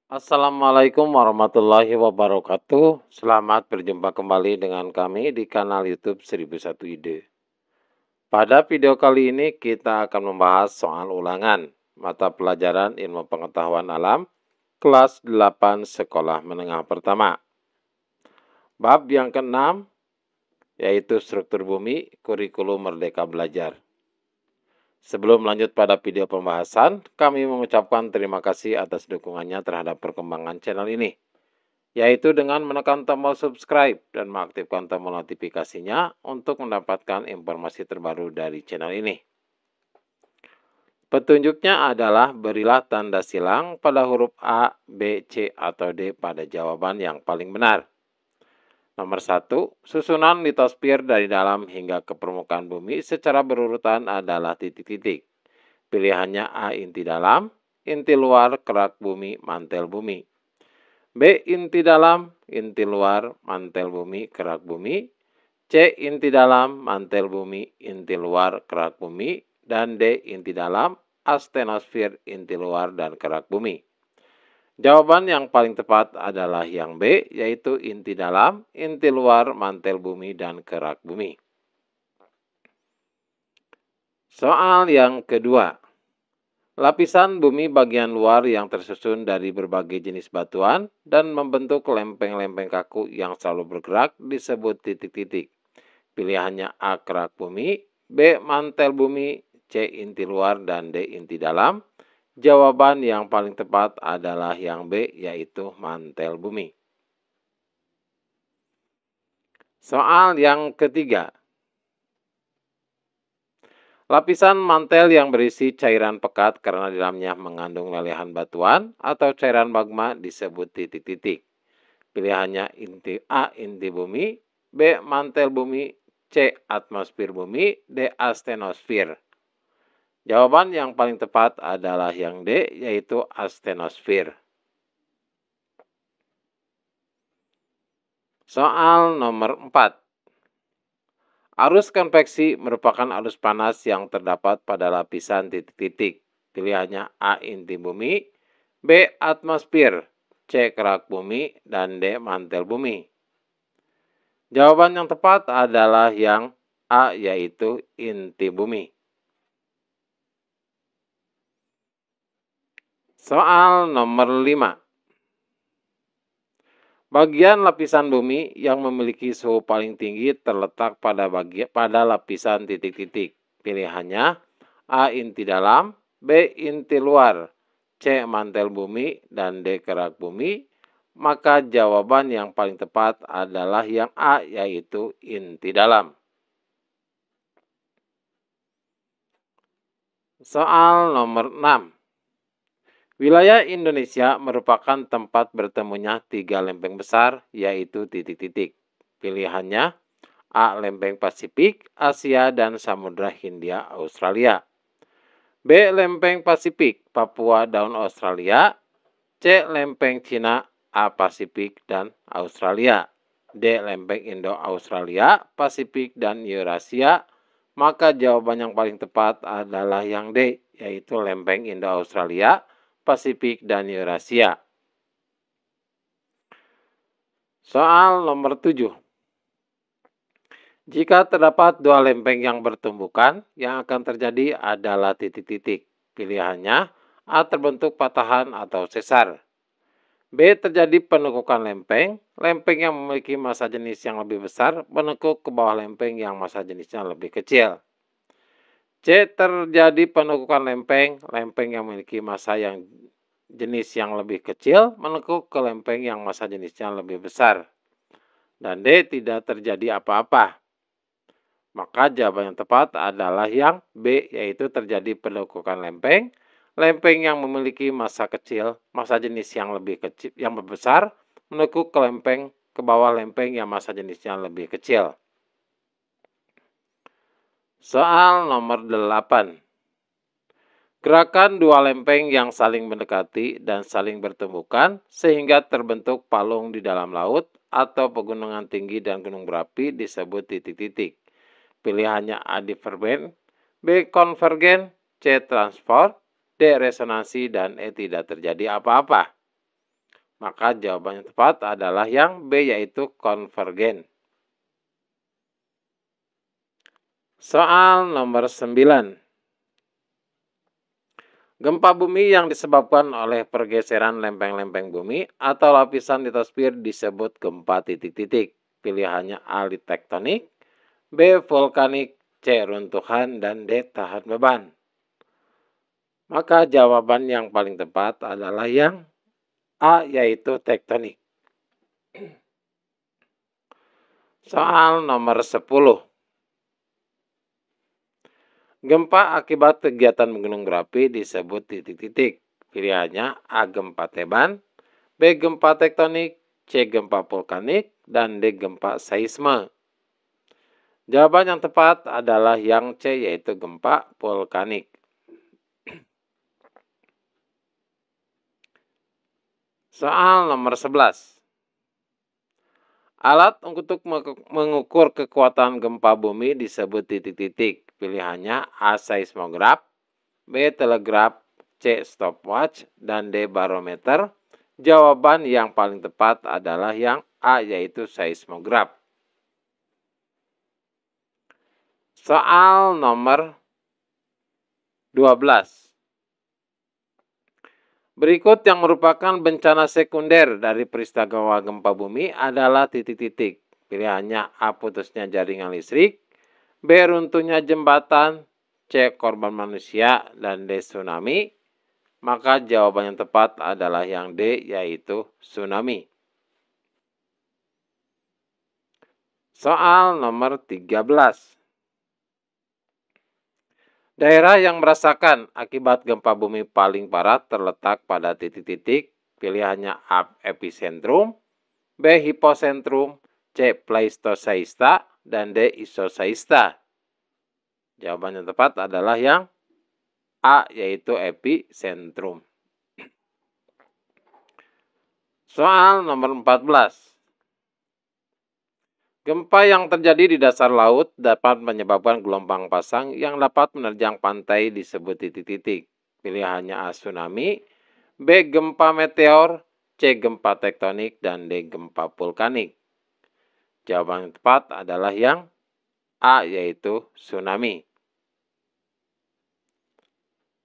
Assalamualaikum warahmatullahi wabarakatuh. Selamat berjumpa kembali dengan kami di kanal YouTube 1001 Ide. Pada video kali ini kita akan membahas soal ulangan mata pelajaran Ilmu Pengetahuan Alam kelas 8 Sekolah Menengah Pertama. Bab yang keenam yaitu struktur bumi, kurikulum Merdeka Belajar. Sebelum lanjut pada video pembahasan, kami mengucapkan terima kasih atas dukungannya terhadap perkembangan channel ini, yaitu dengan menekan tombol subscribe dan mengaktifkan tombol notifikasinya untuk mendapatkan informasi terbaru dari channel ini. Petunjuknya adalah berilah tanda silang pada huruf A, B, C, atau D pada jawaban yang paling benar. Nomor 1, susunan litosfer dari dalam hingga ke permukaan bumi secara berurutan adalah titik-titik. Pilihannya A, inti dalam, inti luar, kerak bumi, mantel bumi. B, inti dalam, inti luar, mantel bumi, kerak bumi. C, inti dalam, mantel bumi, inti luar, kerak bumi. Dan D, inti dalam, astenosfer, inti luar, dan kerak bumi. Jawaban yang paling tepat adalah yang B, yaitu inti dalam, inti luar, mantel bumi, dan kerak bumi. Soal yang kedua. Lapisan bumi bagian luar yang tersusun dari berbagai jenis batuan dan membentuk lempeng-lempeng kaku yang selalu bergerak disebut titik-titik. Pilihannya A, kerak bumi, B, mantel bumi, C, inti luar, dan D, inti dalam. Jawaban yang paling tepat adalah yang B, yaitu mantel bumi. Soal yang ketiga. Lapisan mantel yang berisi cairan pekat karena di dalamnya mengandung lelehan batuan atau cairan magma disebut titik-titik. Pilihannya inti A, inti bumi, B, mantel bumi, C, atmosfer bumi, D, astenosfer. Jawaban yang paling tepat adalah yang D, yaitu astenosfer. Soal nomor 4. Arus konveksi merupakan arus panas yang terdapat pada lapisan titik-titik. Pilihannya A, inti bumi, B, atmosfer, C, kerak bumi, dan D, mantel bumi. Jawaban yang tepat adalah yang A, yaitu inti bumi. Soal nomor 5. Bagian lapisan bumi yang memiliki suhu paling tinggi terletak pada lapisan titik-titik. Pilihannya A, inti dalam, B, inti luar, C, mantel bumi, dan D, kerak bumi. Maka jawaban yang paling tepat adalah yang A, yaitu inti dalam. Soal nomor 6. Wilayah Indonesia merupakan tempat bertemunya 3 lempeng besar, yaitu titik-titik. Pilihannya A, lempeng Pasifik, Asia, dan Samudra Hindia, Australia. B, lempeng Pasifik, Papua, Daun Australia. C, lempeng Cina, A, Pasifik, dan Australia. D, lempeng Indo-Australia, Pasifik, dan Eurasia. Maka jawaban yang paling tepat adalah yang D, yaitu lempeng Indo-Australia, Pasifik, dan Eurasia. Soal nomor 7. Jika terdapat 2 lempeng yang bertumbukan, yang akan terjadi adalah titik-titik. Pilihannya A, terbentuk patahan atau sesar. B, terjadi penekukan lempeng. Lempeng yang memiliki massa jenis yang lebih besar menekuk ke bawah lempeng yang massa jenisnya lebih kecil. C, terjadi penekukan lempeng. Lempeng yang memiliki massa jenis yang lebih kecil menekuk ke lempeng yang massa jenisnya lebih besar. Dan D, tidak terjadi apa-apa. Maka jawaban yang tepat adalah yang B, yaitu terjadi penekukan lempeng. Lempeng yang memiliki massa jenis yang lebih besar menekuk ke bawah lempeng yang massa jenisnya lebih kecil. Soal nomor 8. Gerakan 2 lempeng yang saling mendekati dan saling bertumbukan sehingga terbentuk palung di dalam laut atau pegunungan tinggi dan gunung berapi disebut titik-titik. Pilihannya A, divergen, B, konvergen, C, transport, D, resonansi, dan E, tidak terjadi apa-apa. Maka jawaban yang tepat adalah yang B, yaitu konvergen. Soal nomor 9. Gempa bumi yang disebabkan oleh pergeseran lempeng-lempeng bumi atau lapisan litosfer disebut gempa titik-titik. Pilihannya A, tektonik, B, vulkanik, C, runtuhan, dan D, tahan beban. Maka jawaban yang paling tepat adalah yang A, yaitu tektonik. Soal nomor 10. Gempa akibat kegiatan gunung berapi disebut titik-titik. Pilihannya A, gempa teban, B, gempa tektonik, C, gempa vulkanik, dan D, gempa seisme. Jawaban yang tepat adalah yang C, yaitu gempa vulkanik. Soal nomor 11. Alat untuk mengukur kekuatan gempa bumi disebut titik-titik. Pilihannya A, seismograf, B, telegraf, C, stopwatch, dan D, barometer. Jawaban yang paling tepat adalah yang A, yaitu seismograf. Soal nomor 12. Berikut yang merupakan bencana sekunder dari peristiwa gempa bumi adalah titik-titik. Pilihannya A, putusnya jaringan listrik, B, runtuhnya jembatan, C, korban manusia, dan D, tsunami. Maka jawaban yang tepat adalah yang D, yaitu tsunami. Soal nomor 13. Daerah yang merasakan akibat gempa bumi paling parah terletak pada titik-titik. Pilihannya A, epicentrum, B, hipocentrum, C, pleistoseista, dan D, isoseista. Jawaban yang tepat adalah yang A, yaitu epicentrum. Soal nomor 14. Gempa yang terjadi di dasar laut dapat menyebabkan gelombang pasang yang dapat menerjang pantai disebut titik-titik. Pilihannya A, tsunami, B, gempa meteor, C, gempa tektonik, dan D, gempa vulkanik. Jawaban yang tepat adalah yang A, yaitu tsunami.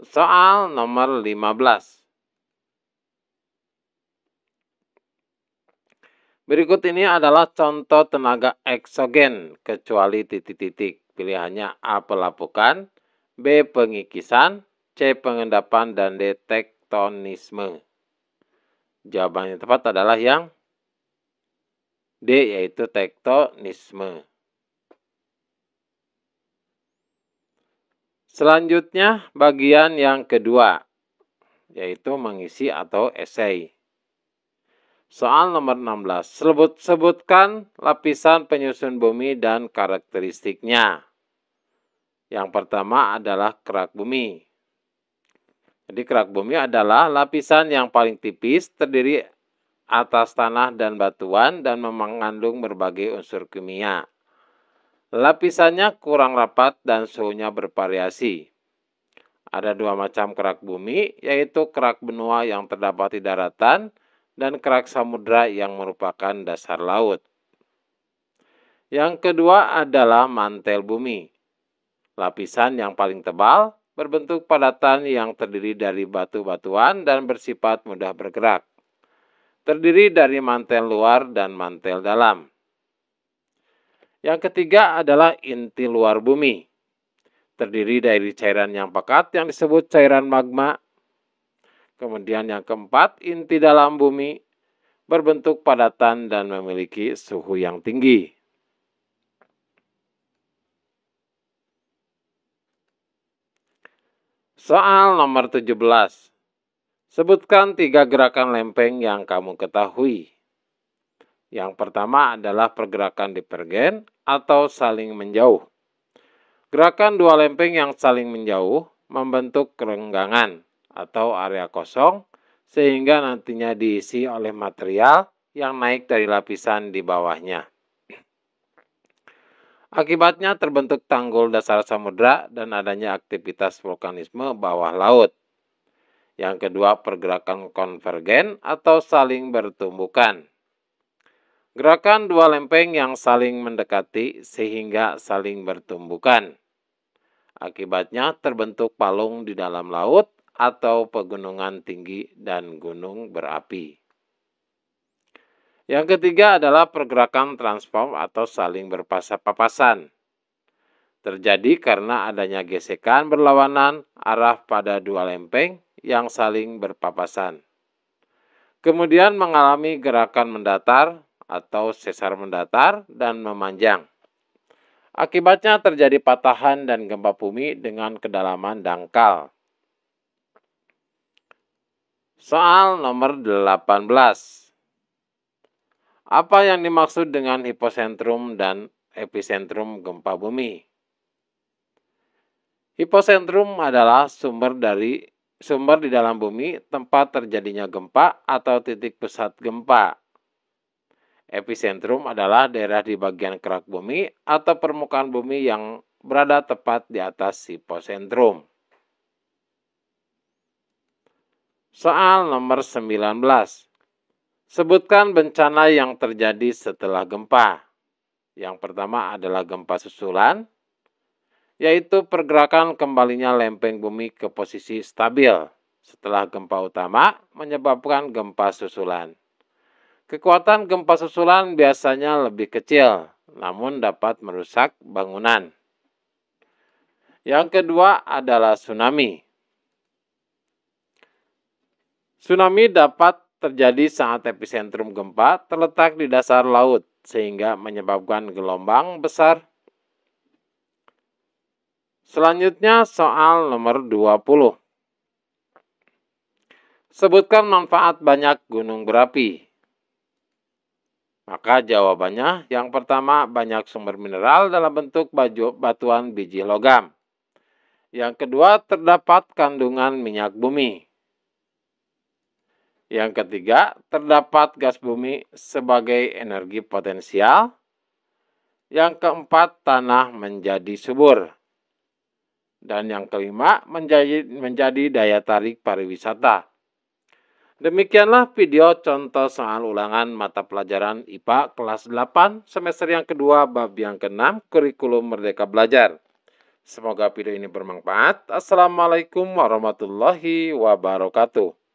Soal nomor 15. Berikut ini adalah contoh tenaga eksogen kecuali titik-titik. Pilihannya A, pelapukan, B, pengikisan, C, pengendapan, dan D, tektonisme. Jawaban yang tepat adalah yang D, yaitu tektonisme. Selanjutnya bagian yang kedua, yaitu mengisi atau esai. Soal nomor 16. Sebutkan lapisan penyusun bumi dan karakteristiknya. Yang pertama adalah kerak bumi. Jadi kerak bumi adalah lapisan yang paling tipis, terdiri atas tanah dan batuan dan mengandung berbagai unsur kimia. Lapisannya kurang rapat dan suhunya bervariasi. Ada dua macam kerak bumi, yaitu kerak benua yang terdapat di daratan dan kerak samudra yang merupakan dasar laut. Yang kedua adalah mantel bumi. Lapisan yang paling tebal, berbentuk padatan yang terdiri dari batu-batuan dan bersifat mudah bergerak. Terdiri dari mantel luar dan mantel dalam. Yang ketiga adalah inti luar bumi. Terdiri dari cairan yang pekat yang disebut cairan magma. Kemudian yang keempat, inti dalam bumi, berbentuk padatan dan memiliki suhu yang tinggi. Soal nomor 17. Sebutkan 3 gerakan lempeng yang kamu ketahui. Yang pertama adalah pergerakan divergen atau saling menjauh. Gerakan dua lempeng yang saling menjauh membentuk kerenggangan atau area kosong sehingga nantinya diisi oleh material yang naik dari lapisan di bawahnya. Akibatnya terbentuk tanggul dasar samudra dan adanya aktivitas vulkanisme bawah laut. Yang kedua, pergerakan konvergen atau saling bertumbukan. Gerakan dua lempeng yang saling mendekati sehingga saling bertumbukan. Akibatnya terbentuk palung di dalam laut atau pegunungan tinggi dan gunung berapi. Yang ketiga adalah pergerakan transform atau saling berpapasan. Terjadi karena adanya gesekan berlawanan arah pada dua lempeng yang saling berpapasan. Kemudian mengalami gerakan mendatar atau sesar mendatar dan memanjang. Akibatnya terjadi patahan dan gempa bumi dengan kedalaman dangkal. Soal nomor 18. Apa yang dimaksud dengan hiposentrum dan epicentrum gempa bumi? Hiposentrum adalah sumber di dalam bumi tempat terjadinya gempa atau titik pusat gempa. Epicentrum adalah daerah di bagian kerak bumi atau permukaan bumi yang berada tepat di atas hiposentrum. Soal nomor 19. Sebutkan bencana yang terjadi setelah gempa. Yang pertama adalah gempa susulan, yaitu pergerakan kembalinya lempeng bumi ke posisi stabil setelah gempa utama menyebabkan gempa susulan. Kekuatan gempa susulan biasanya lebih kecil, namun dapat merusak bangunan. Yang kedua adalah tsunami. Tsunami dapat terjadi saat epicentrum gempa terletak di dasar laut, sehingga menyebabkan gelombang besar. Selanjutnya soal nomor 20. Sebutkan manfaat banyak gunung berapi. Maka jawabannya yang pertama banyak sumber mineral dalam bentuk batuan biji logam. Yang kedua terdapat kandungan minyak bumi. Yang ketiga terdapat gas bumi sebagai energi potensial. Yang keempat tanah menjadi subur. Dan yang kelima menjadi daya tarik pariwisata. Demikianlah video contoh soal ulangan mata pelajaran IPA kelas 8 semester yang kedua bab yang ke-6 kurikulum Merdeka Belajar. Semoga video ini bermanfaat. Assalamualaikum warahmatullahi wabarakatuh.